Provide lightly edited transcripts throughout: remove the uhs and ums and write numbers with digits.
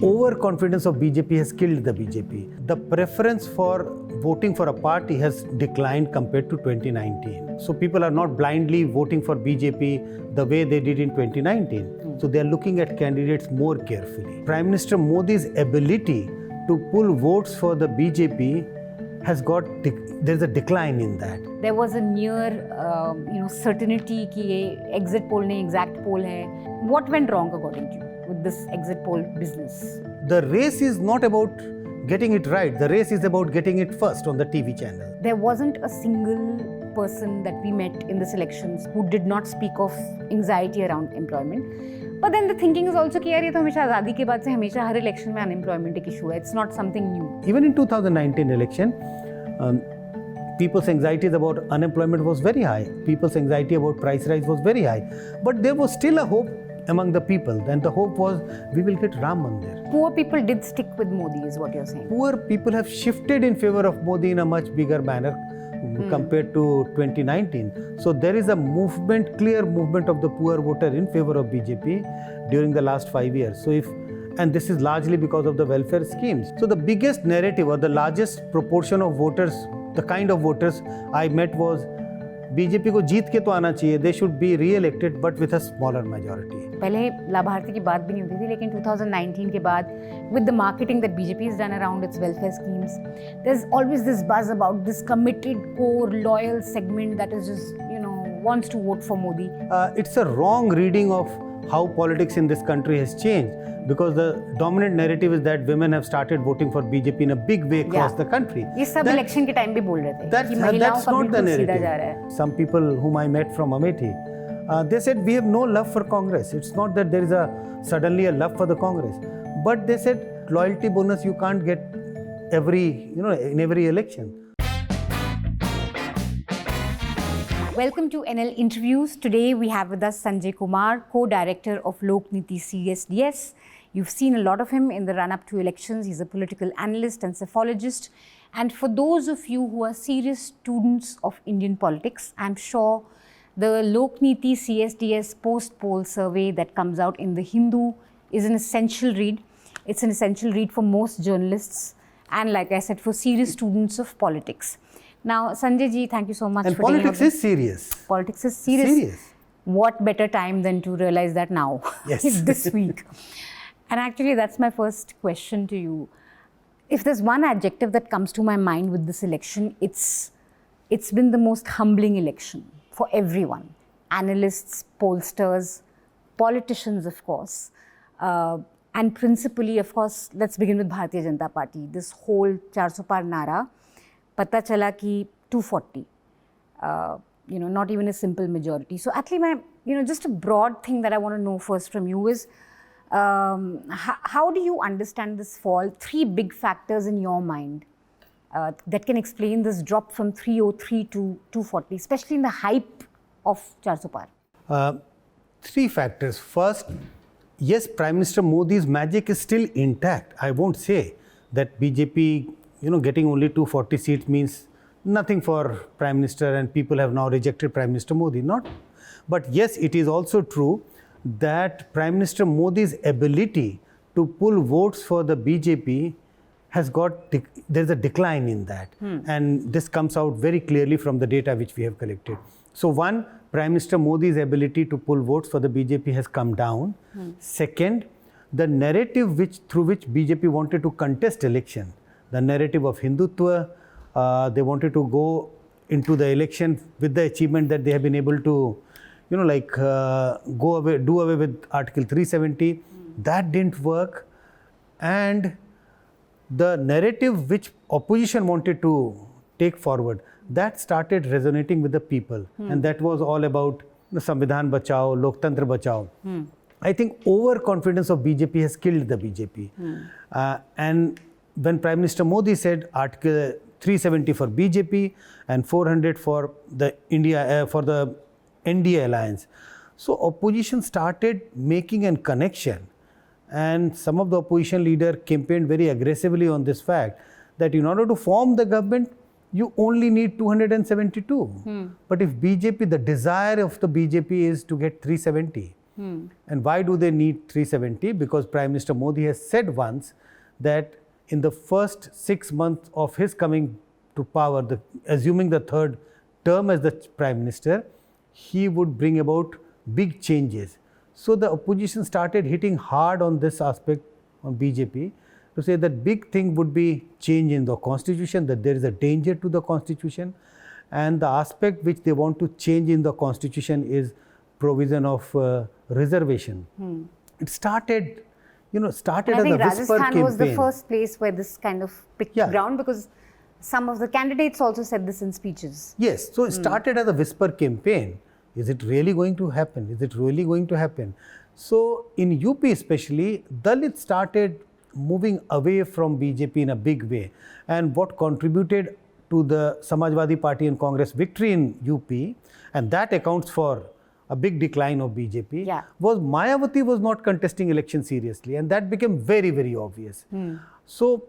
overconfidence of BJP has killed the BJP. The preference for voting for a party has declined compared to 2019. So people are not blindly voting for BJP the way they did in 2019. So they are looking at candidates more carefully. Prime Minister Modi's ability to pull votes for the BJP has got, there's a decline in that. There was a near certainty कि ये exit poll नहीं exact poll है. What went wrong according to you with this exit poll business? The race is not about getting it right. The race is about getting it first on the TV channel. There wasn't a single person that we met in this elections who did not speak of anxiety around employment. But then the thinking is also कि यार ये तो हमेशा आज़ादी के बाद से हमेशा हर election में unemployment एक issue है. It's not something new. Even in 2019 election, people's anxieties about unemployment was very high. People's anxiety about price rise was very high. But there was still a hope among the people. And the hope was, we will get Ram Mandir. Poor people did stick with Modi is what you're saying. Poor people have shifted in favor of Modi in a much bigger manner compared to 2019. So there is a movement, clear movement of the poor voter in favor of BJP during the last 5 years. So and this is largely because of the welfare schemes. So the biggest narrative or the largest proportion of voters, the kind of voters I met was, BJP को जीत के तो आना चाहिए, they should be re-elected but with a smaller majority. पहले लाभार्थी की बात भी नहीं होती थी, लेकिन 2019 के बाद with the marketing that BJP has done around its welfare schemes, there's always this buzz about this committed, core, loyal segment that is just, wants to vote for Modi. It's a wrong reading of how politics in this country has changed, because the dominant narrative is that women have started voting for BJP in a big way across the country. ये सब election के time भी बोल रहे थे कि महिलाओं का बिल्कुल सीधा जा रहा है. Some people whom I met from Amethi, they said we have no love for Congress. It's not that there is suddenly a love for the Congress, but they said loyalty bonus you can't get in every election. Welcome to NL Interviews. Today we have with us Sanjay Kumar, co-director of Lokniti-CSDS. You've seen a lot of him in the run-up to elections. He's a political analyst and psephologist. And for those of you who are serious students of Indian politics, I'm sure the Lokniti-CSDS post-poll survey that comes out in the Hindu is an essential read. It's an essential read for most journalists and, like I said, for serious students of politics. Now, Sanjay ji, thank you so much for politics is serious. Politics is serious. What better time than to realize that now? Yes. This week. And actually, that's my first question to you. If there's one adjective that comes to my mind with this election, it's been the most humbling election for everyone. Analysts, pollsters, politicians, of course. And principally, of course, let's begin with Bharatiya Janata Party. This whole 400 par nara, पता चला कि 240, not even a simple majority. So actually, just a broad thing that I want to know first from you is, how do you understand this fall? 3 big factors in your mind that can explain this drop from 303 to 240, especially in the hype of 400 par. 3 factors. First, yes, Prime Minister Modi's magic is still intact. I won't say that BJP getting only 240 seats means nothing for Prime Minister and people have now rejected Prime Minister Modi. Not. But yes, it is also true that Prime Minister Modi's ability to pull votes for the BJP has there's a decline in that. And this comes out very clearly from the data which we have collected. So one, Prime Minister Modi's ability to pull votes for the BJP has come down. Second, the narrative through which BJP wanted to contest election, the narrative of Hindutva, they wanted to go into the election with the achievement that they have been able to, do away with Article 370. That didn't work. And the narrative which opposition wanted to take forward, that started resonating with the people. And that was all about Samvidhan Bachao, Loktantra Bachao. I think overconfidence of BJP has killed the BJP. And when Prime Minister Modi said Article 370 for BJP and 400 for the NDA alliance, so opposition started making a connection, and some of the opposition leaders campaigned very aggressively on this fact that in order to form the government, you only need 272. But if BJP, the desire of the BJP is to get 370. And why do they need 370? Because Prime Minister Modi has said once that in the first 6 months of his coming to power, assuming the third term as the Prime Minister, he would bring about big changes. So the opposition started hitting hard on this aspect on BJP to say that big thing would be change in the constitution, that there is a danger to the constitution, and the aspect which they want to change in the constitution is provision of reservation. It started, started as a whisper Rajasthan campaign. was the first place where this kind of picked ground, because some of the candidates also said this in speeches. Yes, so it started as a whisper campaign. Is it really going to happen? Is it really going to happen? So in UP especially, Dalits started moving away from BJP in a big way. And what contributed to the Samajwadi Party and Congress victory in UP, and that accounts for a big decline of BJP, was Mayawati was not contesting election seriously, and that became very, very obvious. So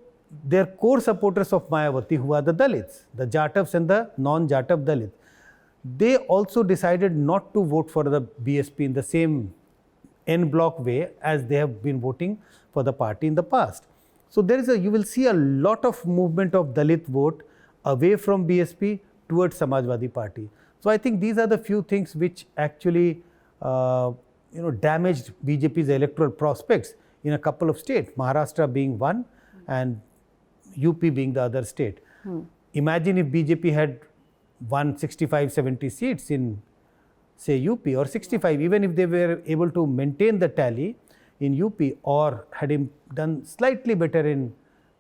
their core supporters of Mayawati, who are the Dalits, the Jatavs and the non-Jatav Dalits, they also decided not to vote for the BSP in the same en bloc way as they have been voting for the party in the past. So there is you will see a lot of movement of Dalit vote away from BSP towards Samajwadi Party. So I think these are the few things which actually damaged BJP's electoral prospects in a couple of states, Maharashtra being one and UP being the other state. Imagine if BJP had won 65-70 seats in, say, UP, or 65, even if they were able to maintain the tally in UP or had done slightly better in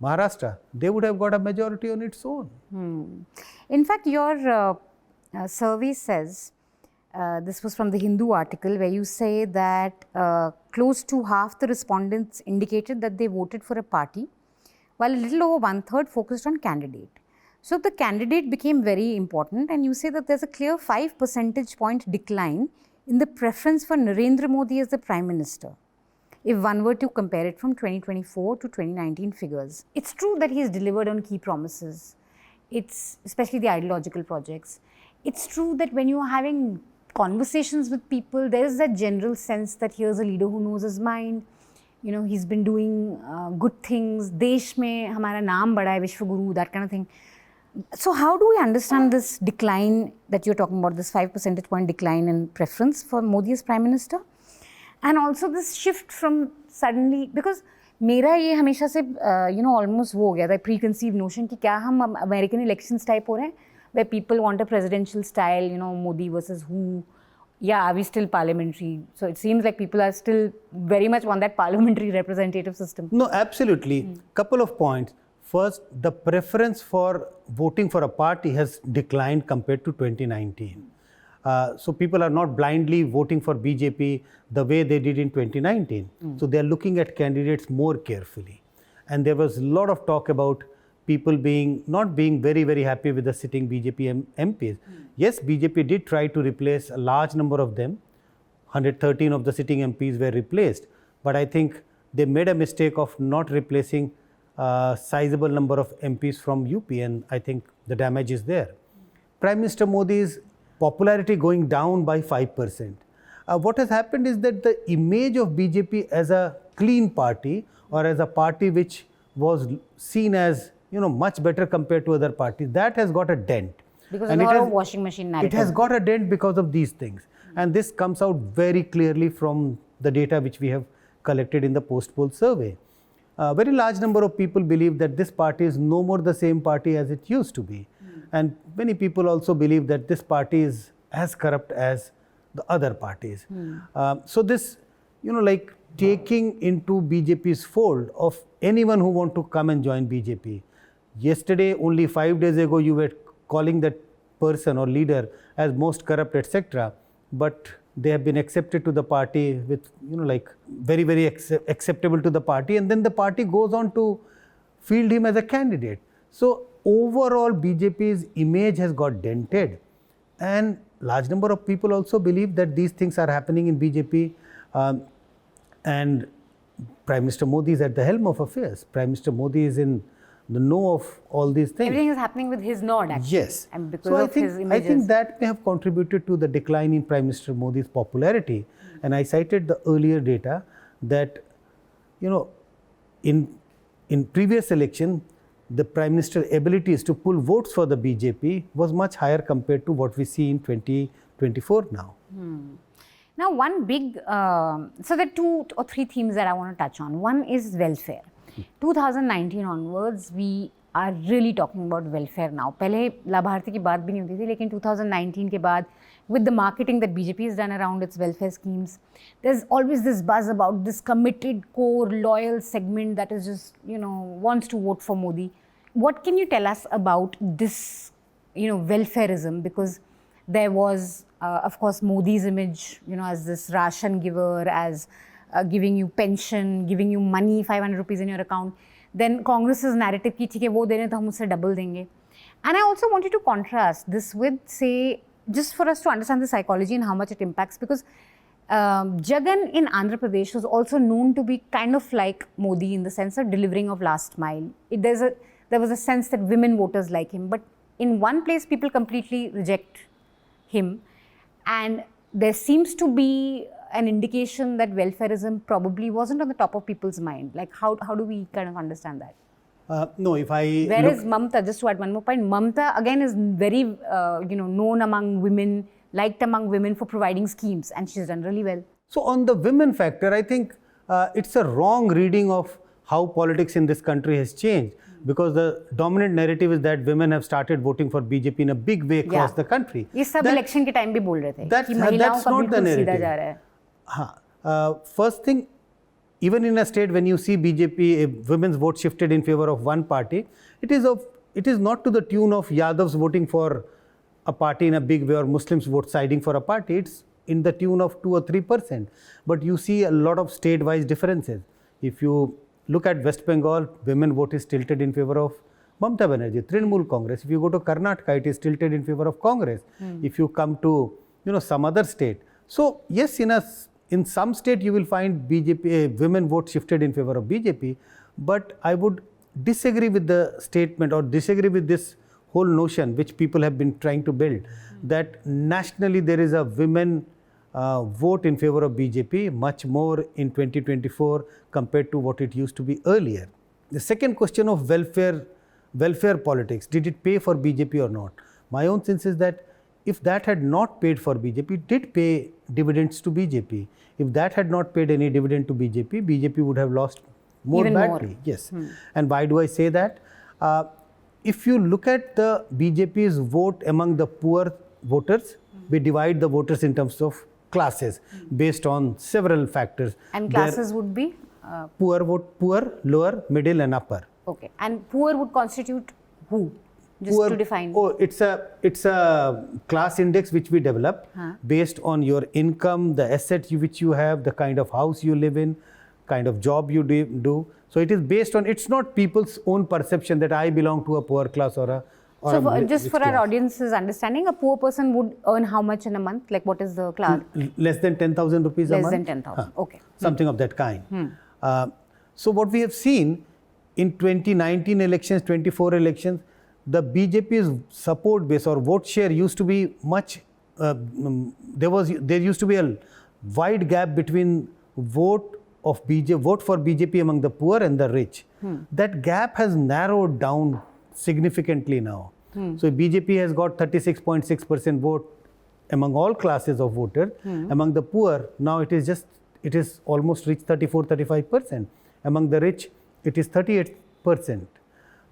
Maharashtra, they would have got a majority on its own. In fact, your survey says, this was from the Hindu article, where you say that close to half the respondents indicated that they voted for a party, while a little over 1/3 focused on candidate. So the candidate became very important, and you say that there's a clear 5 percentage point decline in the preference for Narendra Modi as the Prime Minister, if one were to compare it from 2024 to 2019 figures. It's true that he has delivered on key promises, especially the ideological projects. It's true that when you are having conversations with people, there is that general sense that here's a leader who knows his mind. He's been doing good things. Desh mein hamara naam bada hai, Vishwa Guru, that kind of thing. So how do we understand this decline that you're talking about, this 5 percentage point decline in preference for Modi as Prime Minister? And also this shift from suddenly, because मेरा ये हमेशा से almost वो हो गया था preconceived notion कि क्या हम American elections type हो रहे हैं, where people want a presidential style, Modi versus who. Yeah, are we still parliamentary? So it seems like people are still very much on that parliamentary representative system. No, absolutely. Couple of points. First, the preference for voting for a party has declined compared to 2019. So people are not blindly voting for BJP the way they did in 2019. So they are looking at candidates more carefully. And there was a lot of talk about people not being very, very happy with the sitting BJP MPs. Yes, BJP did try to replace a large number of them. 113 of the sitting MPs were replaced. But I think they made a mistake of not replacing a sizable number of MPs from UP, and I think the damage is there. Prime Minister Modi's popularity going down by 5%. What has happened is that the image of BJP as a clean party, or as a party which was seen as much better compared to other parties, that has got a dent. Because of a washing machine narrative. It has got a dent because of these things. And this comes out very clearly from the data which we have collected in the post-poll survey. A very large number of people believe that this party is no more the same party as it used to be. And many people also believe that this party is as corrupt as the other parties. So this, like taking into BJP's fold of anyone who want to come and join BJP. Yesterday, only 5 days ago, you were calling that person or leader as most corrupt, etc. But they have been accepted to the party with, very, very acceptable to the party. And then the party goes on to field him as a candidate. So overall, BJP's image has got dented. And large number of people also believe that these things are happening in BJP. And Prime Minister Modi is at the helm of affairs. Prime Minister Modi is in the know of all these things. Everything is happening with his nod, actually. Yes. And because his images. I think that may have contributed to the decline in Prime Minister Modi's popularity. And I cited the earlier data that, in previous election, the Prime Minister's abilities to pull votes for the BJP was much higher compared to what we see in 2024 now. Now, one big, so there are 2 or 3 themes that I want to touch on. One is welfare. 2019 onwards, we are really talking about welfare now. पहले लाभार्थी की बात भी नहीं होती थी, लेकिन 2019 के बाद, with the marketing that BJP has done around its welfare schemes, there's always this buzz about this committed, core, loyal segment that is just, wants to vote for Modi. What can you tell us about this, welfareism? Because there was, of course, Modi's image, as this ration giver, as giving you pension, giving you money, 500 rupees in your account. Then Congress's narrative ki theek hai wo dene to hum usse double denge. And I also wanted to contrast this with, say, just for us to understand the psychology and how much it impacts, because Jagan in Andhra Pradesh was also known to be kind of like Modi in the sense of delivering of last mile. There was a sense that women voters like him, but in one place people completely reject him, and there seems to be an indication that welfareism probably wasn't on the top of people's mind. Like how do we kind of understand that? No, if I Where is Mamta? Just to add one more point, Mamta again is very known among women, liked among women for providing schemes, and she's done really well. So on the women factor, I think it's a wrong reading of how politics in this country has changed, because the dominant narrative is that women have started voting for BJP in a big way across the country. ये सब election के time भी बोल रहे थे कि महिलाओं का बिल्कुल सीधा जा रहा है. First thing, even in a state when you see BJP, women's vote shifted in favor of one party, it is not to the tune of Yadavs voting for a party in a big way or Muslims vote siding for a party. It's in the tune of 2 or 3%. But you see a lot of state-wise differences. If you look at West Bengal, women vote is tilted in favor of Mamata Banerjee, Trinamool Congress. If you go to Karnataka, it is tilted in favor of Congress. If you come to some other state. So yes, in some state you will find BJP women vote shifted in favor of BJP, but I would disagree with the statement or disagree with this whole notion which people have been trying to build, that nationally there is a women vote in favor of BJP much more in 2024 compared to what it used to be earlier. The second question of welfare politics, did it pay for BJP or not? My own sense is that if that had not paid for BJP, it did pay dividends to BJP. If that had not paid any dividend to BJP, BJP would have lost more Even badly. more. Yes. And why do I say that? If you look at the BJP's vote among the poor voters, we divide the voters in terms of classes based on several factors. And classes would be? Poor, lower, middle and upper. Okay. And poor would constitute who? Just to define. Oh, it's a class index which we develop based on your income, the assets which you have, the kind of house you live in, kind of job you do. So it is based on, it's not people's own perception that I belong to a poor class or a just for our audience's understanding, a poor person would earn how much in a month? Like what is the class? Less than 10,000 rupees a month. Less than 10,000, okay. Something of that kind. So what we have seen in 2019 elections, 24 elections, the BJP's support base or vote share used to be much, there used to be a wide gap between vote for BJP among the poor and the rich. That gap has narrowed down significantly now. So BJP has got 36.6% vote among all classes of voters. Among the poor, now it is almost reached 34-35%. Among the rich, it is 38%.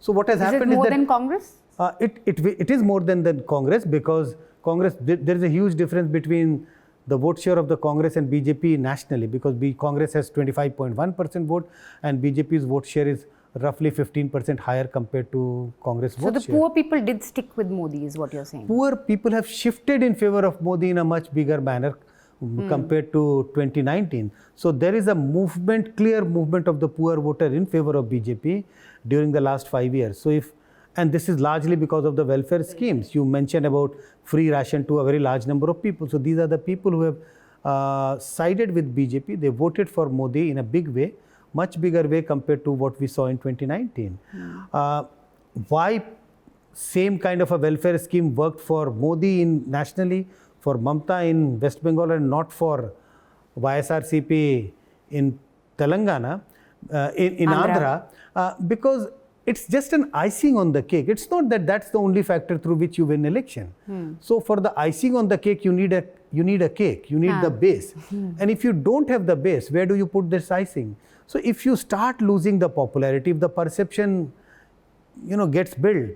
So what has happened is more than Congress? It is more than Congress, because Congress, there is a huge difference between the vote share of the Congress and BJP nationally, because Congress has 25.1% vote and BJP's vote share is roughly 15% higher compared to Congress vote share. So the poor people did stick with Modi is what you're saying? Poor people have shifted in favor of Modi in a much bigger manner compared to 2019. So there is a movement, clear movement of the poor voter in favor of BJP during the last 5 years. So and this is largely because of the welfare schemes. You mentioned about free ration to a very large number of people. So these are the people who have sided with BJP. They voted for Modi in a big way, much bigger way compared to what we saw in 2019. Why same kind of a welfare scheme worked for Modi nationally, for Mamata in West Bengal, and not for YSRCP in Telangana, in Andhra, because it's just an icing on the cake. It's not that that's the only factor through which you win election. So for the icing on the cake, you need a cake, you need the base. And if you don't have the base, where do you put this icing? So if you start losing the popularity, if the perception, gets built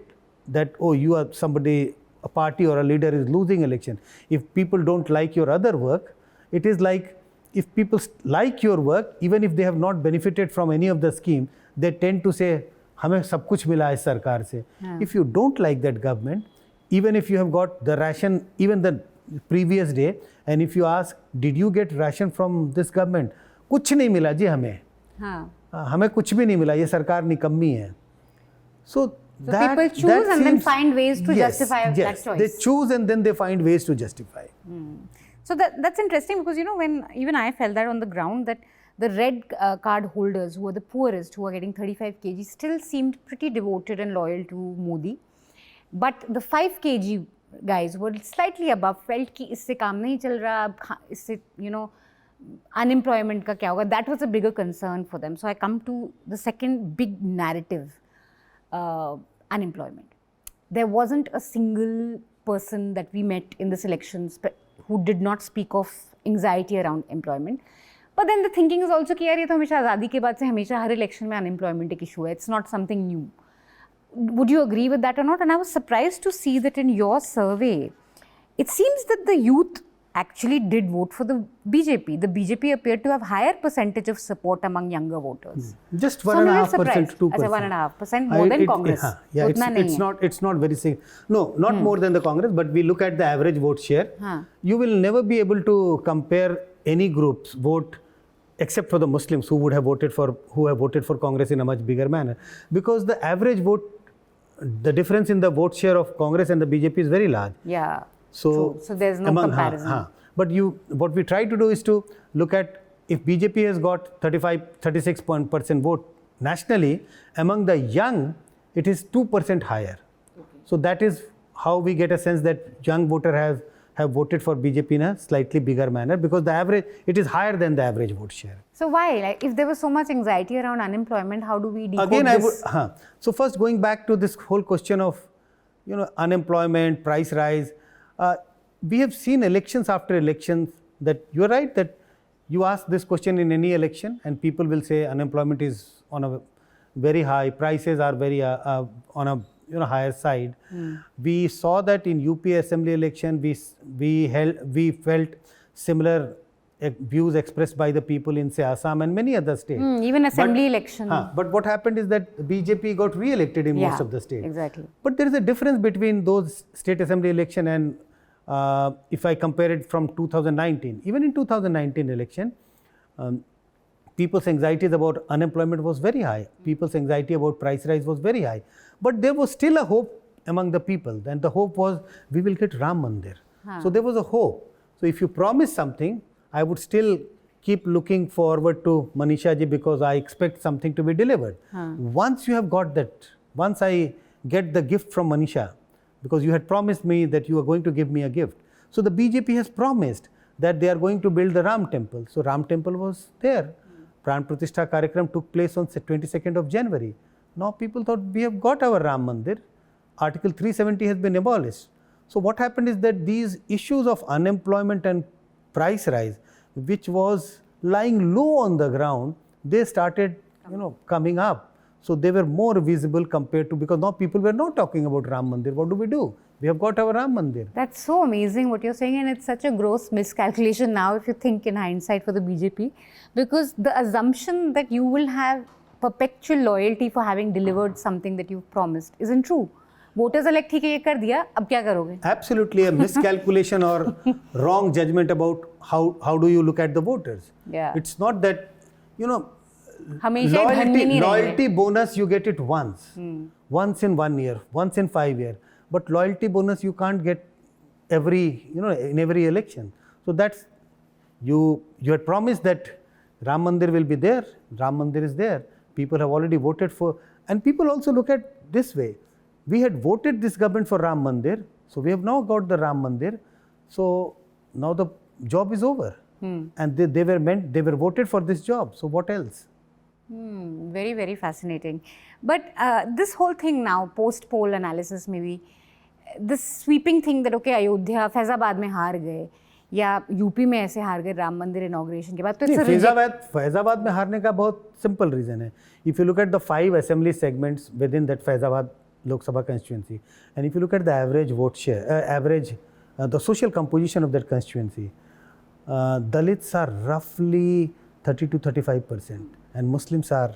that, oh, you are somebody, a party or a leader is losing election. If people don't like your other work, it is like, if people like your work, even if they have not benefited from any of the scheme, they tend to say, हमें सब कुछ मिला है सरकार से. If you don't like that government, even if you have got the ration, even the previous day, and if you ask, did you get ration from this government? कुछ नहीं मिला जी हमें. हमें कुछ भी नहीं मिला, ये सरकार निकम्मी है. So that, people choose and then find ways to justify that choice. They choose and then they find ways to justify. So that's interesting, because when even I felt that on the ground, that the red card holders, who are the poorest, who are getting 35 kg, still seemed pretty devoted and loyal to Modi. But the 5 kg guys were slightly above, felt कि इससे काम नहीं चल रहा, इससे unemployment का क्या होगा. That was a bigger concern for them. So I come to the second big narrative, unemployment. There wasn't a single person that we met in this elections who did not speak of anxiety around employment. But then the thinking is also कि यार ये तो हमेशा आज़ादी के बाद से हमेशा हर election में unemployment एक issue है. It's not something new. Would you agree with that or not? And I was surprised to see that in your survey, it seems that the youth actually did vote for the BJP. The BJP appeared to have higher percentage of support among younger voters. Just 1.5%, 2%. As a 1.5% more than Congress. Yeah, it's not very significant. No, not more than the Congress, but we look at the average vote share. You will never be able to compare any group's vote except for the Muslims who have voted for Congress in a much bigger manner, because the average vote, the difference in the vote share of Congress and the BJP is very large. Yeah. So there's no comparison. But what we try to do is to look at, if BJP has got 36% vote nationally, among the young, it is 2% higher. So that is how we get a sense that young voters have voted for BJP in a slightly bigger manner, because the average, it is higher than the average vote share. So why? Like, if there was so much anxiety around unemployment, how do we decode this? So first, going back to this whole question of, unemployment, price rise, we have seen elections after elections that you're right that you ask this question in any election and people will say unemployment is on a very high, prices are very on a higher side. We saw that in UP assembly election, we felt similar views expressed by the people in say Assam and many other states. Even assembly election. But what happened is that BJP got re-elected in most of the states. Exactly. But there is a difference between those state assembly election and if I compare it from 2019, even in 2019 election, people's anxieties about unemployment was very high. People's anxiety about price rise was very high. But there was still a hope among the people, and the hope was we will get Ram Mandir. So there was a hope. So if you promise something, I would still keep looking forward to Manisha ji because I expect something to be delivered. Once you have got that, once I get the gift from Manisha, because you had promised me that you are going to give me a gift. So the BJP has promised that they are going to build the Ram temple. So Ram temple was there. Pran Pratishtha Karyakram took place on 22nd of January. Now people thought we have got our Ram Mandir. Article 370 has been abolished. So what happened is that these issues of unemployment and price rise, which was lying low on the ground, they started coming up. So they were more visible compared to, because now people were not talking about Ram Mandir. What do? We have got our Ram Mandir. That's so amazing what you're saying, and it's such a gross miscalculation now if you think in hindsight for the BJP, because the assumption that you will have perpetual loyalty for having delivered something that you've promised isn't true. Voters are like, ठीक है ये कर दिया, अब क्या करोगे? Absolutely a miscalculation or wrong judgment about how do you look at the voters. Yeah. It's not that, loyalty bonus you get it once. Once in 1 year, once in 5 years. But loyalty bonus you can't get in every election. So that's, you had promised that Ram Mandir will be there. Ram Mandir is there. People have already voted for, and people also look at this way. We had voted this government for Ram Mandir, so we have now got the Ram Mandir. So now the job is over. and they were voted for this job. So what else? Very, very fascinating. But this whole thing now, post-poll analysis maybe, this sweeping thing that, okay, Ayodhya, Faizabad में हार गए, या UP में ऐसे हार गए राम मंदिर inauguration के बाद, तो फैजाबाद में हारने का बहुत सिंपल रीजन है. If you look at the 5 assembly segments within that Faizabad Lok Sabha constituency, and if you look at the average vote share, the social composition of that constituency, Dalits are roughly 30 to 35%, and Muslims are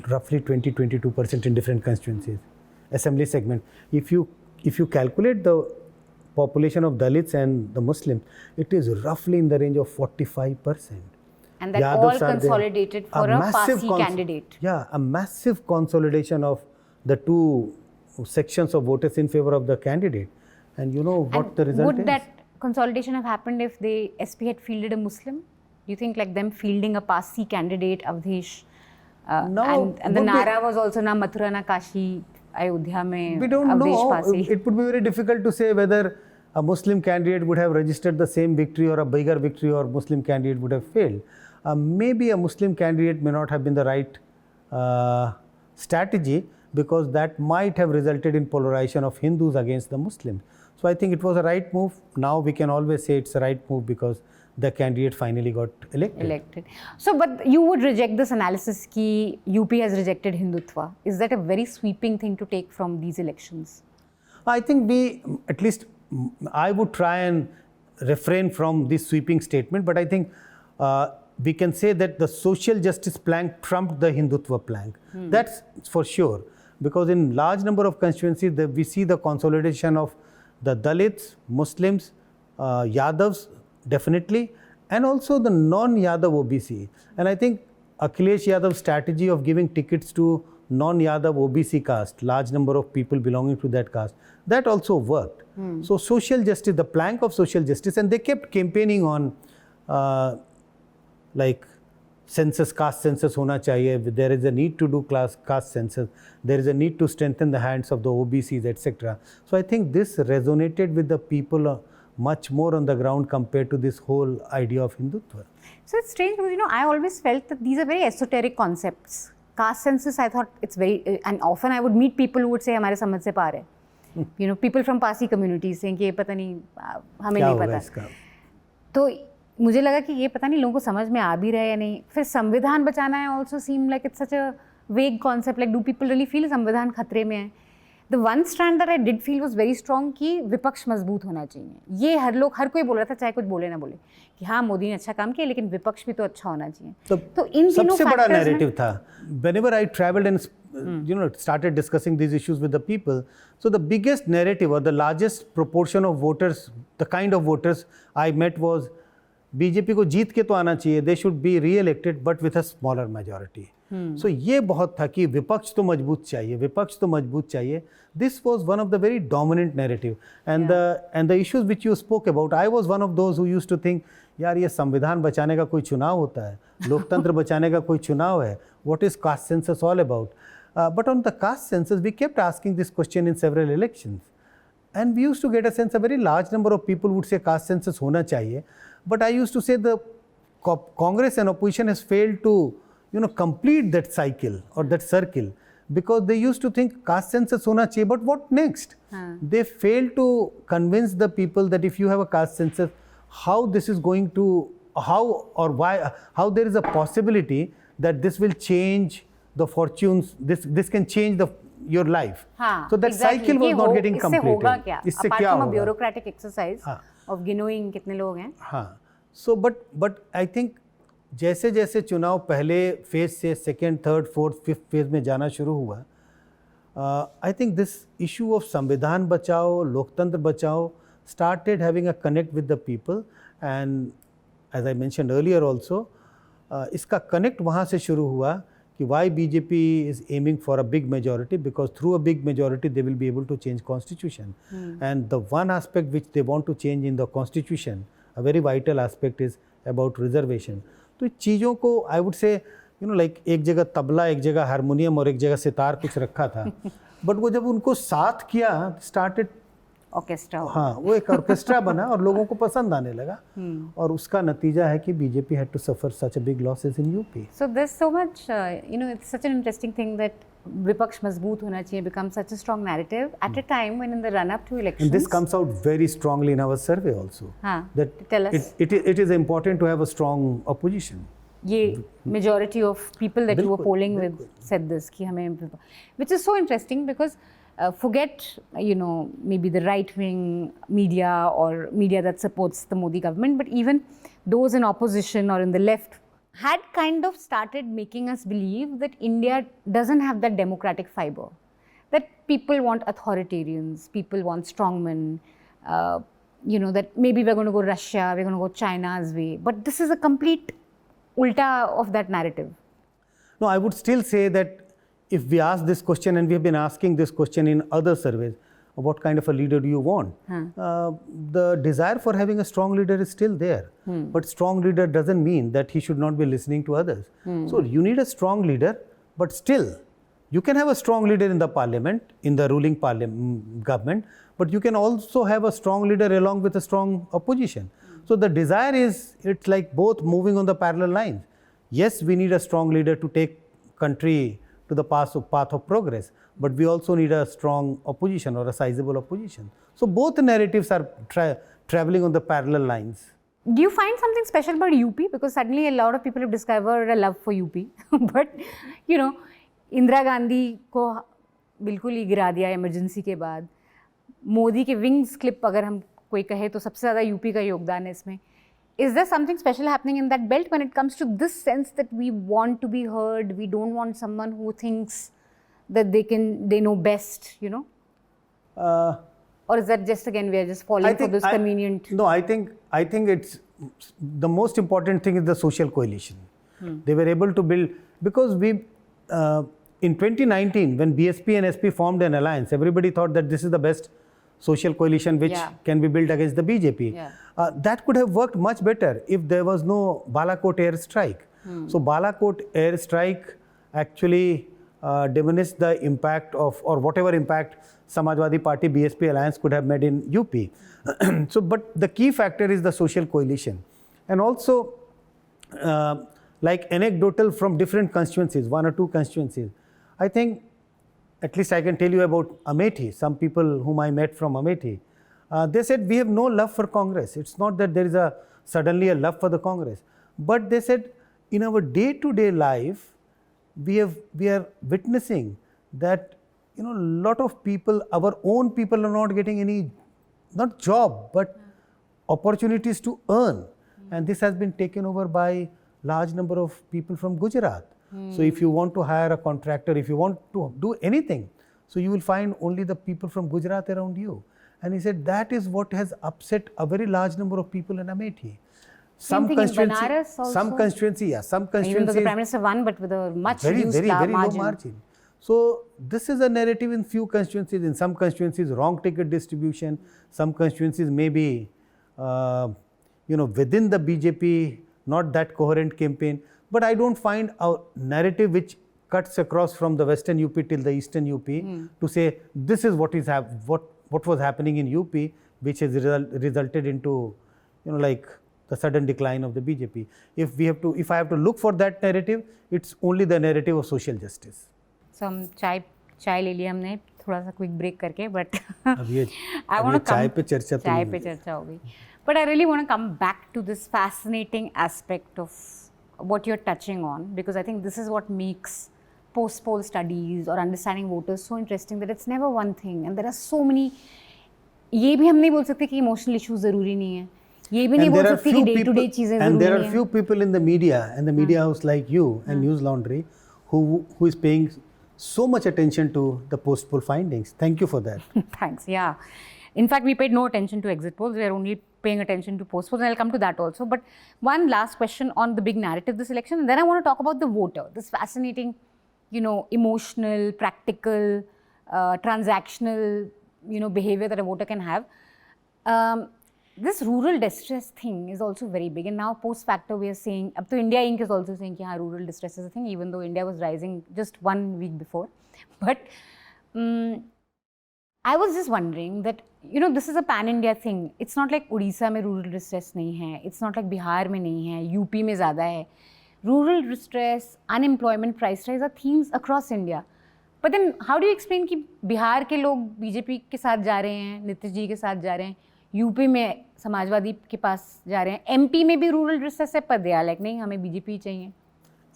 roughly 20-22% in different constituencies, assembly segment. If you calculate the population of Dalits and the Muslims, it is roughly in the range of 45%. And that all consolidated for a Parsi candidate. Yeah, a massive consolidation of the two sections of voters in favor of the candidate. And you know what the result is? Would that consolidation have happened if the SP had fielded a Muslim? Do you think like them fielding a Parsi candidate, Avdesh? No. And the Nara was also na Mathura na Kashi, Ayodhya mein we don't Avdesh know. Parsi. It would be very difficult to say whether a Muslim candidate would have registered the same victory or a bigger victory, or Muslim candidate would have failed. Maybe a Muslim candidate may not have been the right strategy, because that might have resulted in polarization of Hindus against the Muslims. So I think it was a right move. Now we can always say it's a right move because the candidate finally got elected. So, but you would reject this analysis ki UP has rejected Hindutva. Is that a very sweeping thing to take from these elections? I think I would try and refrain from this sweeping statement, but I think we can say that the social justice plank trumped the Hindutva plank. That's for sure, because in large number of constituencies we see the consolidation of the Dalits, Muslims, Yadavs definitely, and also the non-Yadav OBC. And I think Akhilesh Yadav's strategy of giving tickets to non-Yadav OBC caste, large number of people belonging to that caste, that also worked. So social justice, the plank of social justice, and they kept campaigning on like census, caste census hona chahiye, there is a need to do caste census, there is a need to strengthen the hands of the OBCs, etc. So I think this resonated with the people much more on the ground compared to this whole idea of Hindutva. So it's strange because, you know, I always felt that these are very esoteric concepts. Caste census, I thought it's very, and often I would meet people who would say, "Hamare samajh se paar hai." You know, people from Parsi communities saying कि ये पता नहीं, हमें नहीं पता. तो मुझे लगा कि ये पता नहीं लोगों को समझ में आ भी रहा है या नहीं. फिर संविधान बचाना है also seem like it's such a vague concept. Like, do people really feel संविधान खतरे में है? The one strand that I did feel was very strong कि विपक्ष मजबूत होना चाहिए. ये हर कोई बोल रहा था, चाहे कुछ बोले ना बोले, कि हाँ मोदी ने अच्छा काम किया, लेकिन विपक्ष भी तो अच्छा होना चाहिए. तो इन तीनों सबसे बड़ा नैरेटिव था. Whenever I traveled and started discussing these issues with the people, so the biggest narrative or the largest proportion of voters, the kind of voters I met was BJP को जीत के तो आना चाहिए, they should be re-elected but with a smaller majority. So ये बहुत था कि विपक्ष तो मजबूत चाहिए, विपक्ष तो मजबूत चाहिए. This was one of the very dominant narrative, and the issues which you spoke about, I was one of those who used to think, यार ये संविधान बचाने का कोई चुनाव होता है, लोकतंत्र बचाने का कोई चुनाव है. What is caste census all about? But on the caste census, we kept asking this question in several elections, and we used to get a sense a very large number of people would say caste census होना चाहिए. But I used to say the Congress and opposition has failed to complete that cycle or that circle, because they used to think caste census hona chahiye, but what next? They failed to convince the people that if you have a caste census, how this is going to, how there is a possibility that this will change the fortunes, this can change your life. So that cycle was not getting completed. इससे apart from a bureaucratic exercise of गिनोइंग कितने लोग हैं. हाँ. So but I think जैसे जैसे चुनाव पहले phase से second, third, fourth, fifth phase में जाना शुरू हुआ, I think this issue of संविधान बचाओ, लोकतंत्र बचाओ started having a connect with the people, and as I mentioned earlier also, इसका connect वहाँ से शुरू हुआ कि why BJP is aiming for a big majority, because through a big majority they will be able to change constitution. And the one aspect which they want to change in the constitution, a very vital aspect, is about reservation. तो चीज़ों को I would say like एक जगह तबला, एक जगह harmonium और एक जगह सितार कुछ रखा था, बट वो जब उनको साथ किया, स्टार्टेड ऑर्केस्ट्रा हो. हाँ, वो एक ऑर्केस्ट्रा बना और लोगों को पसंद आने लगा और उसका नतीजा है कि BJP had to suffer such a big losses in UP. So there's so much, it's such an interesting thing that विपक्ष मजबूत होना चाहिए becomes such a strong narrative at a time when in the run up to elections. And this comes out very strongly in our survey also. हाँ, that tell us. It is important to have a strong opposition. ये majority of people that you were polling with said this कि हमें, which is so interesting because forget maybe the right wing media or media that supports the Modi government, but even those in opposition or in the left had kind of started making us believe that India doesn't have that democratic fiber, that people want authoritarians, people want strongmen, that maybe we're going to go Russia, we're going to go China's way, but this is a complete ulta of that narrative. No, I would still say that if we ask this question, and we have been asking this question in other surveys, what kind of a leader do you want? The desire for having a strong leader is still there. But strong leader doesn't mean that he should not be listening to others. So you need a strong leader, but still you can have a strong leader in the parliament, in the ruling government, but you can also have a strong leader along with a strong opposition. So the desire is, it's like both moving on the parallel lines. Yes, we need a strong leader to take country to the path of progress, but we also need a strong opposition or a sizable opposition. So both narratives are traveling on the parallel lines. Do you find something special about UP? Because suddenly a lot of people have discovered a love for UP. But, Indira Gandhi को बिल्कुल ही गिरा दिया emergency के बाद. मोदी के wings clip अगर हम कोई कहे तो सबसे ज़्यादा यूपी का योगदान है इसमें. Is there something special happening in that belt when it comes to this sense that we want to be heard, we don't want someone who thinks that they know best, or is that just again we are just falling for this convenient? No, I think it's the most important thing is the social coalition. They were able to build, because in 2019 when BSP and SP formed an alliance, everybody thought that this is the best social coalition which can be built against the BJP. That could have worked much better if there was no Balakot air strike. So Balakot air strike actually diminished the impact of, or whatever impact Samajwadi Party BSP alliance could have made in UP. So, but the key factor is the social coalition, and also like anecdotal from different constituencies, one or two constituencies. I think, at least I can tell you about Amethi, some people whom I met from Amethi. They said, we have no love for Congress. It's not that there is suddenly a love for the Congress. But they said, in our day-to-day life, we are witnessing that, a lot of people, our own people are not getting any, not job, but opportunities to earn. And this has been taken over by large number of people from Gujarat. So if you want to hire a contractor, if you want to do anything, so you will find only the people from Gujarat around you. And he said that is what has upset a very large number of people in Amethi. Some constituency, even though the Prime Minister won, but with a much reduced very margin. low margin. So this is a narrative in few constituencies. In some constituencies, wrong ticket distribution. Some constituencies maybe, within the BJP, not that coherent campaign. But I don't find a narrative which cuts across from the Western UP till the Eastern UP to say this is what is what was happening in UP, which has resulted into, like the sudden decline of the BJP. If I have to look for that narrative, it's only the narrative of social justice. So हम चाय ले लिया हमने थोड़ा सा quick break करके, but I want to come चाय पे चर्चा हो गई. But I really want to come back to this fascinating aspect of what you're touching on, because I think this is what makes post-poll studies or understanding voters so interesting, that it's never one thing and there are so many. ये भी हम नहीं बोल सकते कि emotional issues ज़रूरी नहीं है, ये भी नहीं बोल सकते कि day-to-day चीज़ें ज़रूरी नहीं है. And there are few people in the media and the media house like you and Newslaundry who is paying so much attention to the post-poll findings. Thank you for that. Thanks. Yeah. In fact, we paid no attention to exit polls. We are only paying attention to post polls, and I'll come to that also. But one last question on the big narrative this election, and then I want to talk about the voter, this fascinating, emotional, practical, transactional, behavior that a voter can have. This rural distress thing is also very big, and now post facto we are saying, up to India Inc. is also saying that rural distress is a thing, even though India was rising just 1 week before. But I was just wondering that, this is a pan-India thing. It's not like Odisha में rural distress नहीं है. It's not like Bihar में नहीं है. UP में ज़्यादा है. Rural distress, unemployment, price rise are themes across India. But then how do you explain कि बिहार के लोग बीजेपी के साथ जा रहे हैं, नीतीश जी के साथ जा रहे हैं, यूपी में समाजवादी के पास जा रहे हैं, एमपी में भी रूरल डिस्ट्रेस है पर दे आर लाइक नहीं हमें बीजेपी चाहिए.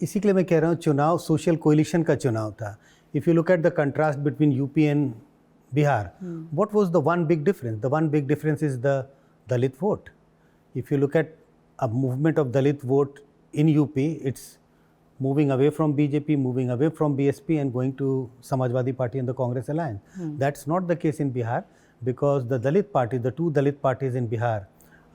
इसी के लिए मैं कह रहा हूँ चुनाव सोशल कोलिशन का चुनाव था. If you look at the contrast between UP and Bihar, what was the one big difference? The one big difference is the Dalit vote. If you look at a movement of Dalit vote in UP, it's moving away from BJP, moving away from BSP and going to Samajwadi Party and the Congress alliance. That's not the case in Bihar because the Dalit party, the two Dalit parties in Bihar,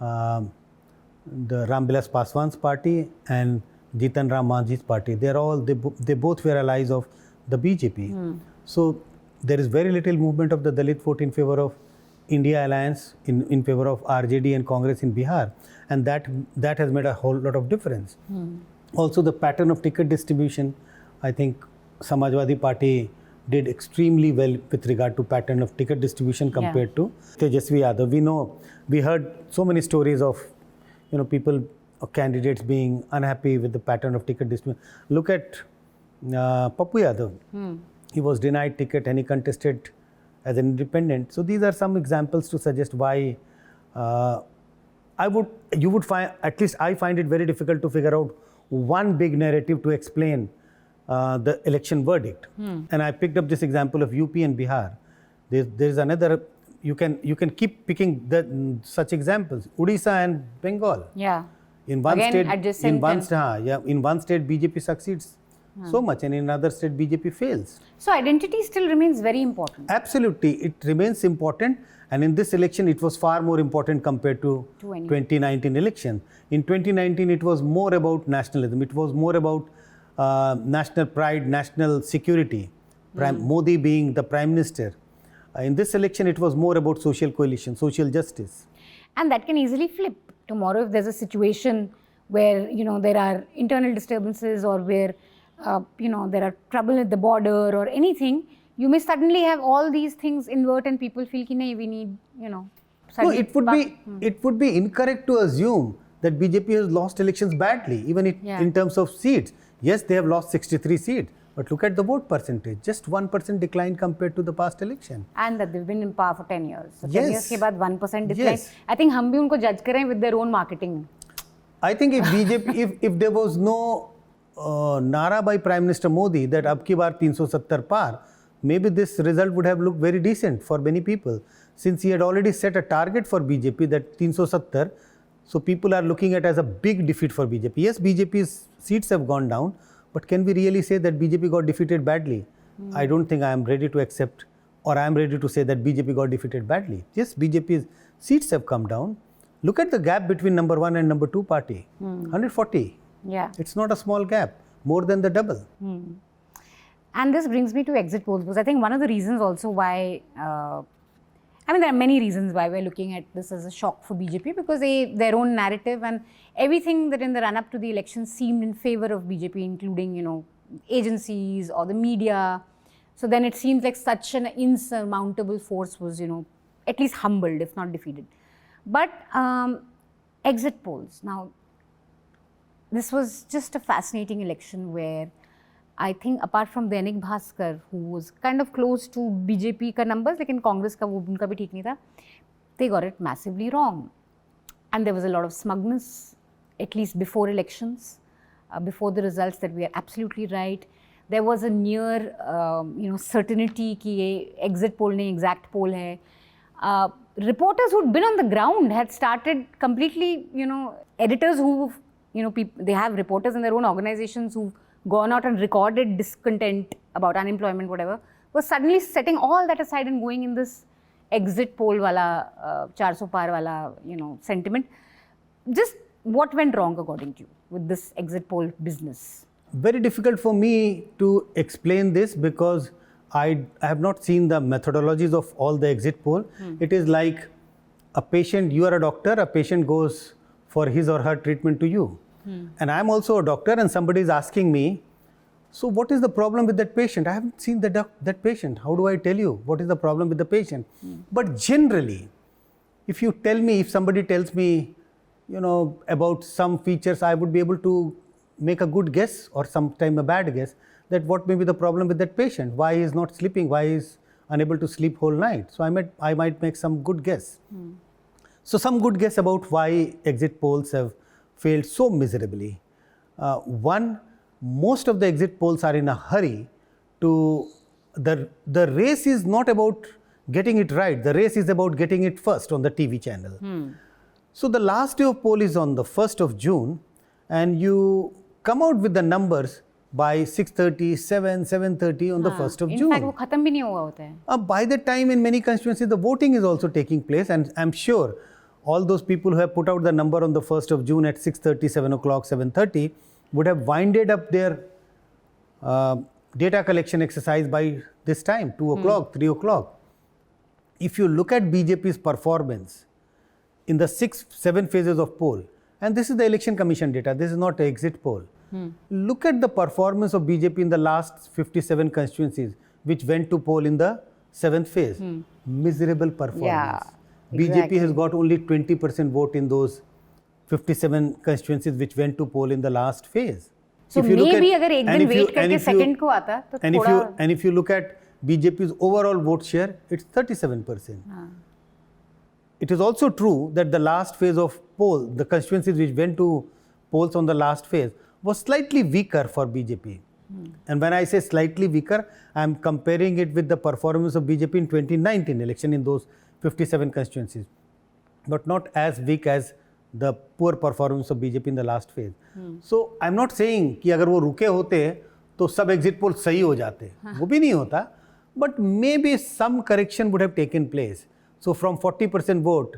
the Ramvilas Paswan's party and Jitan Ram Manjhi's party, they both were allies of the BJP. So there is very little movement of the Dalit vote in favor of India alliance, in favor of RJD and Congress in Bihar, and that has made a whole lot of difference. Also the pattern of ticket distribution, I think Samajwadi Party did extremely well with regard to pattern of ticket distribution compared to Tejasvi Yadav. We heard so many stories of people or candidates being unhappy with the pattern of ticket distribution. Look at Pappu Yadav. He was denied ticket and he contested as an independent. So these are some examples to suggest why you would find, at least I find it very difficult to figure out one big narrative to explain the election verdict. And I picked up this example of UP and Bihar. There is another, you can keep picking such examples. Odisha and Bengal. Yeah. In one Again, state, in one state BJP succeeds so much, and in another state BJP fails. So identity still remains very important. Absolutely, it remains important, and in this election it was far more important compared to 2019 election. In 2019 it was more about nationalism, it was more about national pride, national security, Modi being the Prime Minister. In this election it was more about social coalition, social justice. And that can easily flip. Tomorrow if there's a situation where there are internal disturbances or where there are trouble at the border or anything, you may suddenly have all these things invert and people feel ki nahi, we need, No, it would be incorrect to assume that BJP has lost elections badly, even in terms of seats. Yes, they have lost 63 seats, but look at the vote percentage, just 1% decline compared to the past election. And that they've been in power for 10 years. So 10 Yes. years ke baad 1% decline. Yes. I think hum bhi unko judge kar rahe hain with their own marketing. I think if BJP, if there was no Nara by Prime Minister Modi that ab ki baar 370 par, maybe this result would have looked very decent for many people. Since he had already set a target for BJP that 370, so people are looking at it as a big defeat for BJP. Yes, BJP's seats have gone down, but can we really say that BJP got defeated badly? I don't think I am ready to accept, or I am ready to say that BJP got defeated badly. Yes, BJP's seats have come down. Look at the gap between number 1 and number 2 party, 140. Yeah. It's not a small gap, more than the double. And this brings me to exit polls, because I think one of the reasons also why, there are many reasons why we're looking at this as a shock for BJP, because their own narrative and everything that in the run-up to the election seemed in favor of BJP, including, agencies or the media. So then it seems like such an insurmountable force was, at least humbled, if not defeated. But exit polls. Now, this was just a fascinating election where I think apart from Dainik Bhaskar, who was kind of close to BJP ka numbers, lekin Congress ka wo unka bhi theek nahi tha, they got it massively wrong. And there was a lot of smugness, at least before elections, before the results, that we are absolutely right. There was a near, certainty ki ye exit poll nahi, exact poll hai. Reporters who'd been on the ground had started completely, editors who, they have reporters in their own organizations who've gone out and recorded discontent about unemployment, whatever, were suddenly setting all that aside and going in this exit poll wala, 400 par wala, sentiment. Just what went wrong according to you with this exit poll business? Very difficult for me to explain this because I have not seen the methodologies of all the exit poll. It is like a patient, you are a doctor, a patient goes for his or her treatment to you. And I am also a doctor and somebody is asking me, So what is the problem with that patient? I haven't seen that patient. How do I tell you what is the problem with the patient? But generally, if somebody tells me, about some features, I would be able to make a good guess or sometime a bad guess that what may be the problem with that patient. Why he is not sleeping? Why he is unable to sleep whole night? So I might make some good guess. So some good guess about why exit polls have failed so miserably. One, most of the exit polls are in a hurry to, the race is not about getting it right. The race is about getting it first on the TV channel. So the last day of poll is on the 1st of June, and you come out with the numbers by 6:30, 7:30 on the 1st of June. In fact, वो खत्म भी नहीं हुआ होता है. By the time in many constituencies, the voting is also taking place, and I'm sure all those people who have put out the number on the 1st of June at 6:30, 7 o'clock, 7:30 would have winded up their data collection exercise by this time, 2 o'clock, 3 o'clock. If you look at BJP's performance in the 7 phases of poll, and this is the Election Commission data, this is not an exit poll. Look at the performance of BJP in the last 57 constituencies which went to poll in the 7th phase. Miserable performance. Yeah, BJP has got only 20% vote in those 57 constituencies which went to poll in the last phase. So maybe अगर एक दिन wait करके second को आता तो थोड़ा. And if you look at BJP's overall vote share, it's 37%. It is also true that the last phase of poll, the constituencies which went to polls on the last phase, was slightly weaker for BJP. And when I say slightly weaker, I am comparing it with the performance of BJP in 2019 election in those 57 constituencies, but not as weak as the poor performance of BJP in the last phase. So I am not saying कि अगर वो रुके होते तो सब exit poll सही हो जाते, वो भी नहीं होता, but maybe some correction would have taken place. So from 40% vote,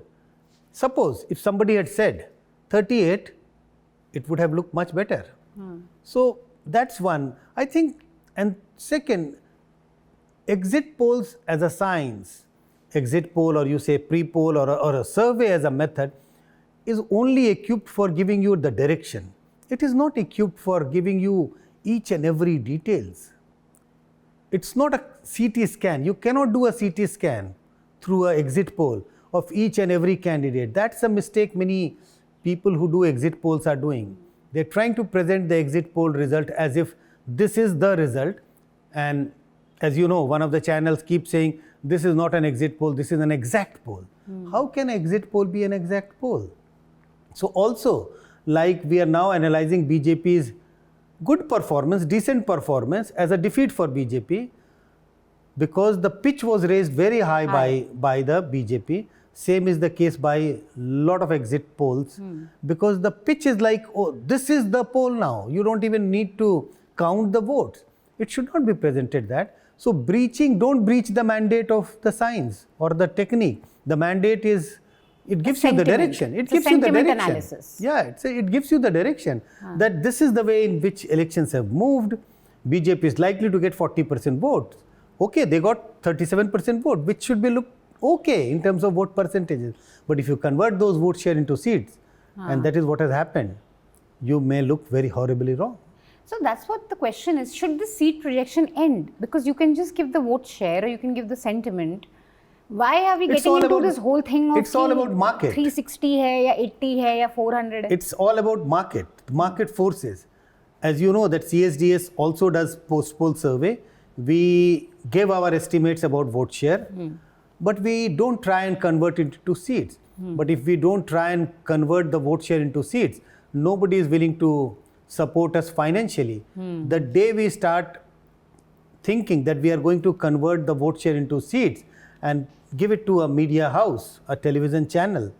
suppose if somebody had said 38, it would have looked much better. So that's one, I think. And second, exit polls as a science, exit poll or you say pre-poll or a survey as a method is only equipped for giving you the direction. It is not equipped for giving you each and every details. It's not a CT scan. You cannot do a CT scan through an exit poll of each and every candidate. That's a mistake many people who do exit polls are doing. They're trying to present the exit poll result as if this is the result. And as you know, one of the channels keeps saying, this is not an exit poll, this is an exact poll. How can an exit poll be an exact poll? So also, like we are now analyzing BJP's good performance, decent performance as a defeat for BJP, because the pitch was raised very high. by the BJP. Same is the case by a lot of exit polls, because the pitch is like, oh, this is the poll now. You don't even need to count the votes. It should not be presented that. So don't breach the mandate of the science or the technique. The mandate is, it gives you the direction. It gives you the direction. Analysis. Yeah, it gives you the direction that this is the way in which elections have moved. BJP is likely to get 40% votes. Okay, they got 37% vote, which should be looked okay in terms of vote percentages. But if you convert those vote share into seats, and that is what has happened, you may look very horribly wrong. So that's what the question is. Should the seat projection end? Because you can just give the vote share or you can give the sentiment. Why are we getting into this whole thing of it's all about market. 360 hai ya 80 hai ya 400 hai? It's all about market forces. As you know that CSDS also does post-poll survey. We give our estimates about vote share, but we don't try and convert it into seats. But if we don't try and convert the vote share into seats, nobody is willing to support us financially. The day we start thinking that we are going to convert the vote share into seats and give it to a media house, a television channel,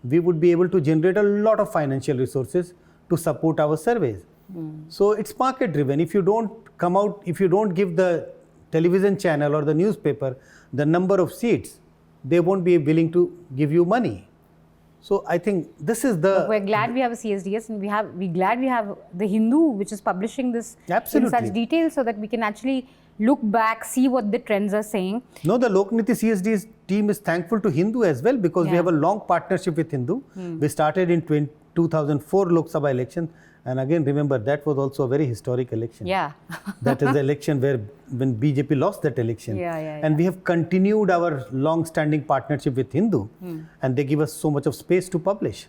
we would be able to generate a lot of financial resources to support our surveys. So it's market driven. If you don't come out, if you don't give the television channel or the newspaper the number of seats, they won't be willing to give you money. So I think this is the... We're glad we have a CSDS, and we're glad we have the Hindu, which is publishing this in such detail so that we can actually look back, see what the trends are saying. No, the Lokniti-CSDS team is thankful to Hindu as well, because we have a long partnership with Hindu. We started in 2004 Lok Sabha election, And again, remember, that was also a very historic election. Yeah. That is the election when BJP lost that election. And we have continued our long-standing partnership with Hindu, and they give us so much of space to publish.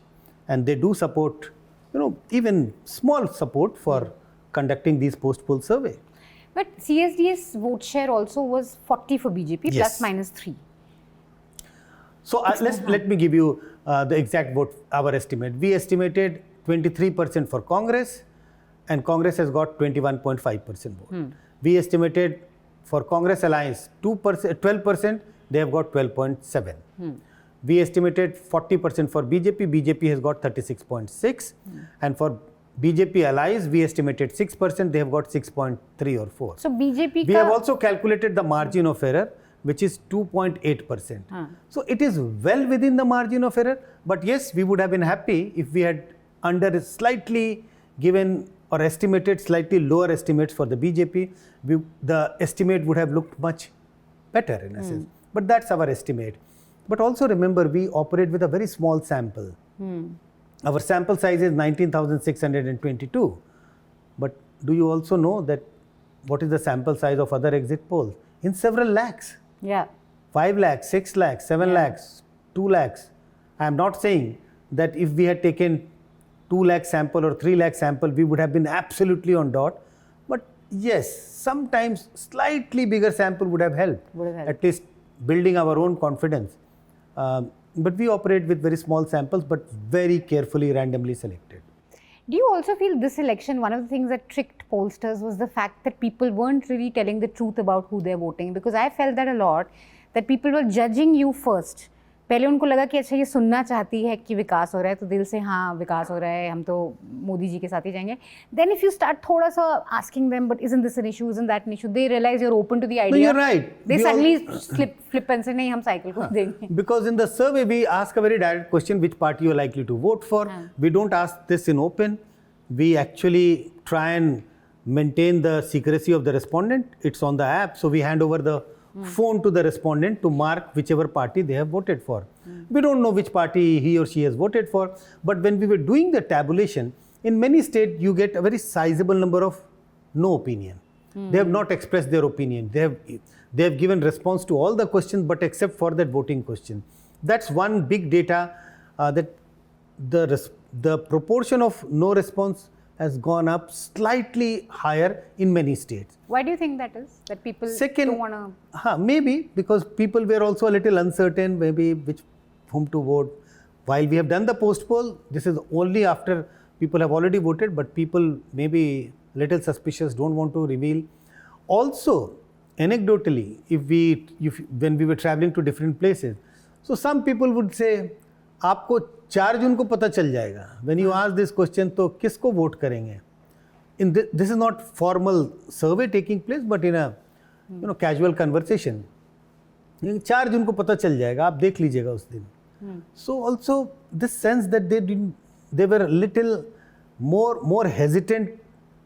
And they do support, even small support for conducting these post-poll survey. But CSDS vote share also was 40 for BJP, plus minus 3. So let me give you the exact vote, our estimate. We estimated 23% for Congress, and Congress has got 21.5% vote. We estimated for Congress Alliance 12%, they have got 12.7. We estimated 40% for BJP, BJP has got 36.6. And for BJP allies, we estimated 6%, they have got 6.3 or 4. So BJP we have also calculated the margin of error, which is 2.8%. So it is well within the margin of error, but yes, we would have been happy if we had under slightly given or estimated slightly lower estimates for the BJP. The estimate would have looked much better in a sense. But that's our estimate. But also remember, we operate with a very small sample. Our sample size is 19,622. But do you also know that what is the sample size of other exit polls? In several lakhs. 5 lakhs, 6 lakhs, 7 lakhs, 2 lakhs. I am not saying that if we had taken 2 lakh sample or 3 lakh sample, we would have been absolutely on dot. But yes, sometimes slightly bigger sample would have helped. At least building our own confidence. But we operate with very small samples, but very carefully randomly selected. Do you also feel this election, one of the things that tricked pollsters was the fact that people weren't really telling the truth about who they're voting? Because I felt that a lot, that people were judging you first. पहले उनको लगा कि अच्छा ये सुनना चाहती है कि विकास हो रहा है, तो दिल से हाँ विकास हो रहा है, हम तो मोदी जी के साथ ही जाएंगे. Then if you start थोड़ा सा asking them, but isn't this an issue, isn't that an issue, they realize you're open to the idea. No, you're right. They suddenly flip and say नहीं हम साइकिल को देंगे. Because in the survey we ask a very direct question, which party you are likely to vote for. We don't ask this in open. We actually try and maintain the secrecy of the respondent. It's on the app, so we hand over the phone to the respondent to mark whichever party they have voted for. We don't know which party he or she has voted for, but when we were doing the tabulation, in many states you get a very sizable number of no opinion. They have not expressed their opinion. They have given response to all the questions, but except for that voting question. That's one big data that the proportion of no response has gone up slightly higher in many states. Why do you think that is? That people don't want to... Maybe because people were also a little uncertain, maybe whom to vote. While we have done the post poll, this is only after people have already voted, but people maybe a little suspicious, don't want to reveal. Also, anecdotally, when we were traveling to different places, so some people would say, आपको 4 जून को पता चल जाएगा. When you ask this question, तो किसको vote करेंगे? This is not formal survey taking place, but in a casual conversation. 4 जून को पता चल जाएगा, आप देख लीजिएगा उस दिन. So also this sense that they were a little more hesitant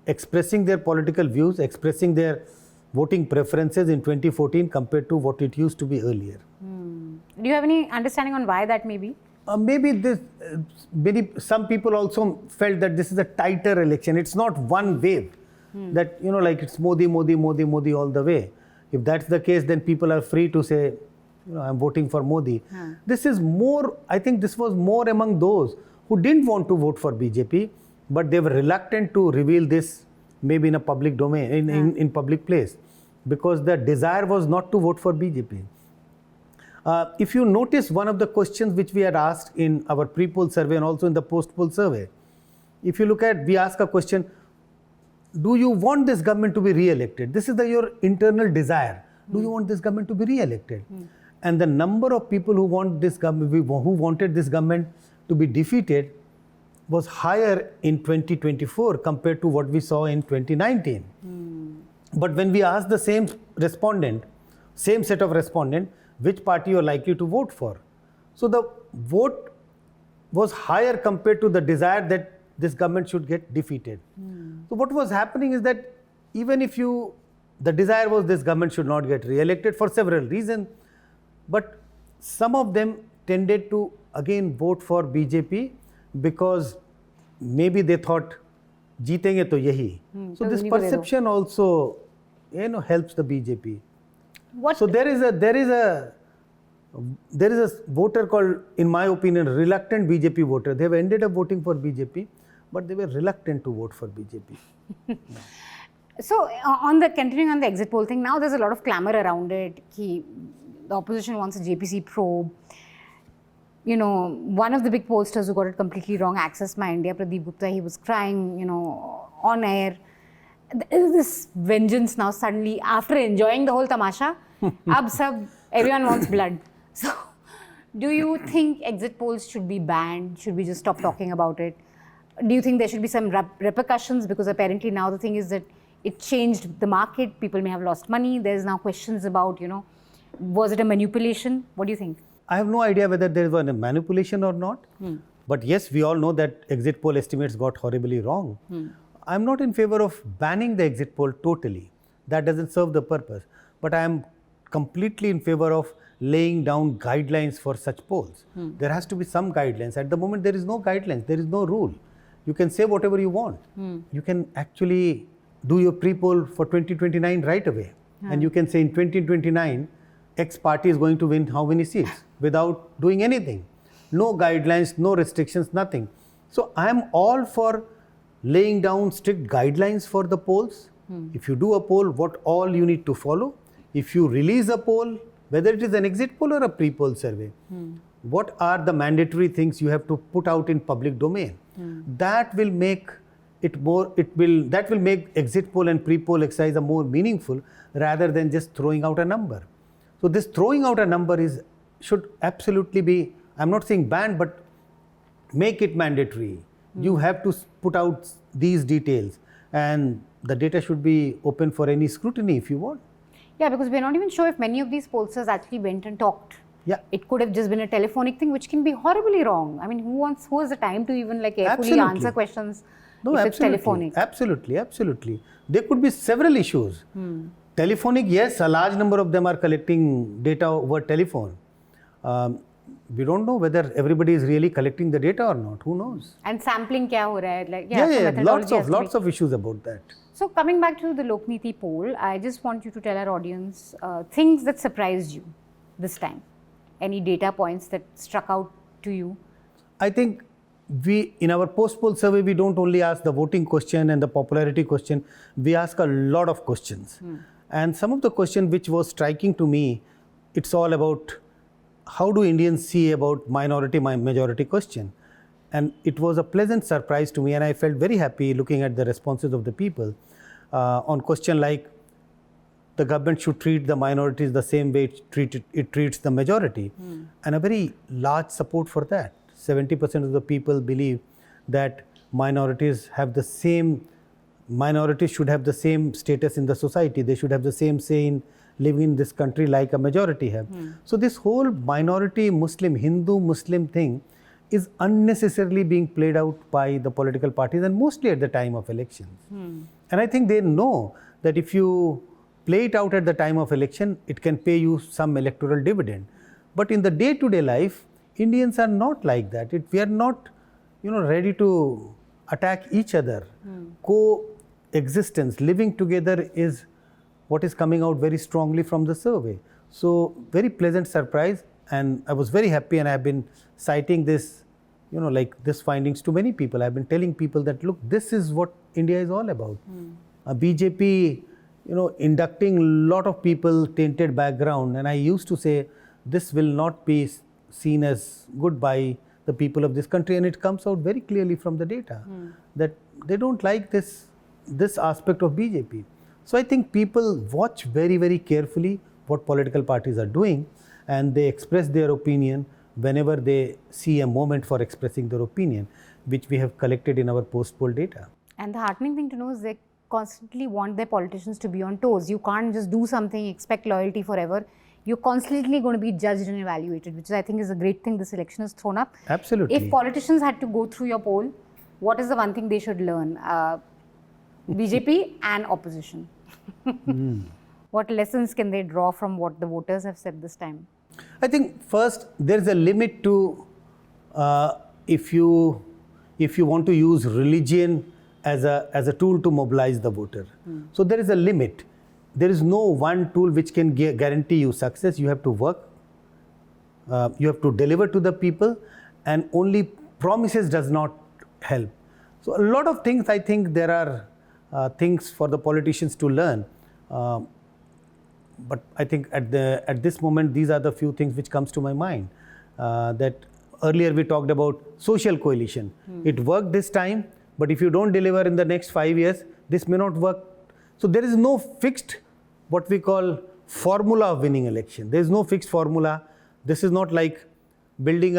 expressing their political views, expressing their voting preferences in 2014 compared to what it used to be earlier. Do you have any understanding on why that may be? Maybe some people also felt that this is a tighter election. It's not one wave that, like it's Modi, Modi, Modi, Modi all the way. If that's the case, then people are free to say, I'm voting for Modi. This is more, I think this was more among those who didn't want to vote for BJP, but they were reluctant to reveal this maybe in a public domain, in public place, because the desire was not to vote for BJP. If you notice one of the questions which we had asked in our pre-poll survey and also in the post-poll survey, if you look at, we ask a question, do you want this government to be re-elected? This is your internal desire. Do you want this government to be re-elected? And the number of people who wanted this government to be defeated was higher in 2024 compared to what we saw in 2019. But when we asked the same set of respondents, which party you are likely to vote for? So the vote was higher compared to the desire that this government should get defeated. So what was happening is that even if the desire was this government should not get re-elected for several reasons, but some of them tended to again vote for BJP because maybe they thought जीतेंगे तो यही. So this perception also, helps the BJP. What? So there is a voter called, in my opinion, reluctant BJP voter. They have ended up voting for BJP, but they were reluctant to vote for BJP. So continuing on the exit poll thing, now there's a lot of clamor around it. The opposition wants a JPC probe. One of the big pollsters who got it completely wrong, Access My India, Pradeep Gupta, he was crying, on air. There is this vengeance now suddenly, after enjoying the whole tamasha, everyone wants blood. So, do you think exit polls should be banned? Should we just stop talking about it? Do you think there should be some repercussions? Because apparently now the thing is that it changed the market. People may have lost money. There's now questions about, was it a manipulation? What do you think? I have no idea whether there was a manipulation or not. But yes, we all know that exit poll estimates got horribly wrong. I'm not in favor of banning the exit poll totally. That doesn't serve the purpose. But I am completely in favor of laying down guidelines for such polls. There has to be some guidelines. At the moment, there is no guidelines. There is no rule. You can say whatever you want. You can actually do your pre-poll for 2029 right away. And you can say in 2029, X party is going to win how many seats without doing anything. No guidelines, no restrictions, nothing. So I am all for laying down strict guidelines for the polls. If you do a poll, what all you need to follow. If you release a poll, whether it is an exit poll or a pre-poll survey, what are the mandatory things you have to put out in public domain? That will make it more, that will make exit poll and pre-poll exercise a more meaningful rather than just throwing out a number. So this throwing out a number should absolutely be, I'm not saying banned, but make it mandatory. You have to put out these details, and the data should be open for any scrutiny if you want. Yeah, because we're not even sure if many of these pollsters actually went and talked. Yeah. It could have just been a telephonic thing, which can be horribly wrong. I mean, who has the time to even carefully answer questions if it's telephonic? Absolutely. There could be several issues. Telephonic, yes, a large number of them are collecting data over telephone. We don't know whether everybody is really collecting the data or not. Who knows? And sampling kya ho raha hai? Lots of issues about that. So coming back to the Lokniti poll, I just want you to tell our audience things that surprised you this time. Any data points that struck out to you? I think in our post-poll survey, we don't only ask the voting question and the popularity question, we ask a lot of questions. And some of the questions which was striking to me, it's all about how do Indians see about minority-majority question. And it was a pleasant surprise to me, and I felt very happy looking at the responses of the people on question like the government should treat the minorities the same way it treats the majority. And a very large support for that. 70% of the people believe that minorities should have the same status in the society. They should have the same say in living in this country like a majority have. So this whole minority Muslim, Hindu Muslim thing is unnecessarily being played out by the political parties, and mostly at the time of elections. And I think they know that if you play it out at the time of election, it can pay you some electoral dividend. But in the day-to-day life, Indians are not like that. We are not, ready to attack each other. Coexistence, living together is what is coming out very strongly from the survey. So very pleasant surprise, and I was very happy, and I have been citing this, this findings to many people. I have been telling people that, look, this is what India is all about. BJP, inducting a lot of people, tainted background, and I used to say this will not be seen as good by the people of this country, and it comes out very clearly from the data that they don't like this aspect of BJP. So I think people watch very, very carefully what political parties are doing, and they express their opinion whenever they see a moment for expressing their opinion, which we have collected in our post-poll data. And the heartening thing to know is they constantly want their politicians to be on toes. You can't just do something, expect loyalty forever. You're constantly going to be judged and evaluated, which I think is a great thing this election has thrown up. Absolutely. If politicians had to go through your poll, what is the one thing they should learn? BJP and opposition. What lessons can they draw from what the voters have said this time? I think first there is a limit to if you want to use religion as a tool to mobilize the voter. So there is a limit. There is no one tool which can guarantee you success. You have to work. You have to deliver to the people, and only promises does not help. So a lot of things, I think there are things for the politicians to learn. But I think at this moment, these are the few things which comes to my mind. That earlier we talked about social coalition. It worked this time, but if you don't deliver in the next 5 years, this may not work. So there is no fixed, what we call, formula of winning election. There is no fixed formula. This is not like building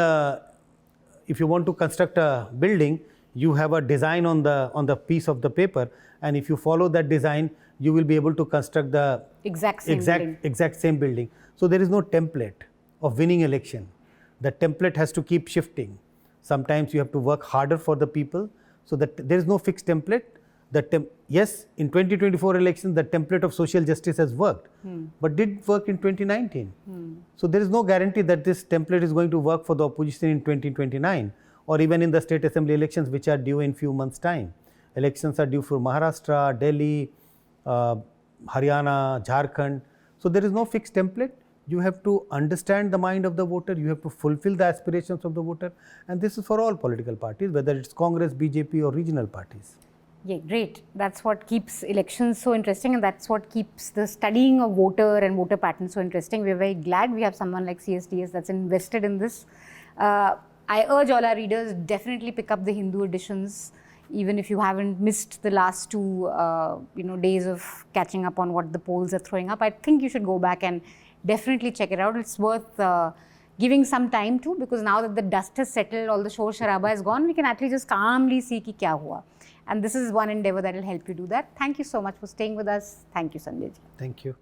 if you want to construct a building, you have a design on the piece of the paper, and if you follow that design, you will be able to construct the exact same building. So there is no template of winning election. The template has to keep shifting. Sometimes you have to work harder for the people, so that there is no fixed template. Yes, in 2024 elections, the template of social justice has worked, but did it work in 2019? So there is no guarantee that this template is going to work for the opposition in 2029, or even in the state assembly elections, which are due in few months' time. Elections are due for Maharashtra, Delhi, Haryana, Jharkhand. So there is no fixed template. You have to understand the mind of the voter. You have to fulfill the aspirations of the voter. And this is for all political parties, whether it's Congress, BJP, or regional parties. Yeah, great. That's what keeps elections so interesting, and that's what keeps the studying of voter and voter patterns so interesting. We're very glad we have someone like CSDS that's invested in this. I urge all our readers, definitely pick up the Hindu editions, even if you haven't missed the last two days of catching up on what the polls are throwing up. I think you should go back and definitely check it out. It's worth giving some time to, because now that the dust has settled, all the shor sharaba is gone, we can actually just calmly see ki kya hua. And this is one endeavor that will help you do that. Thank you so much for staying with us. Thank you, Sanjay ji. Thank you.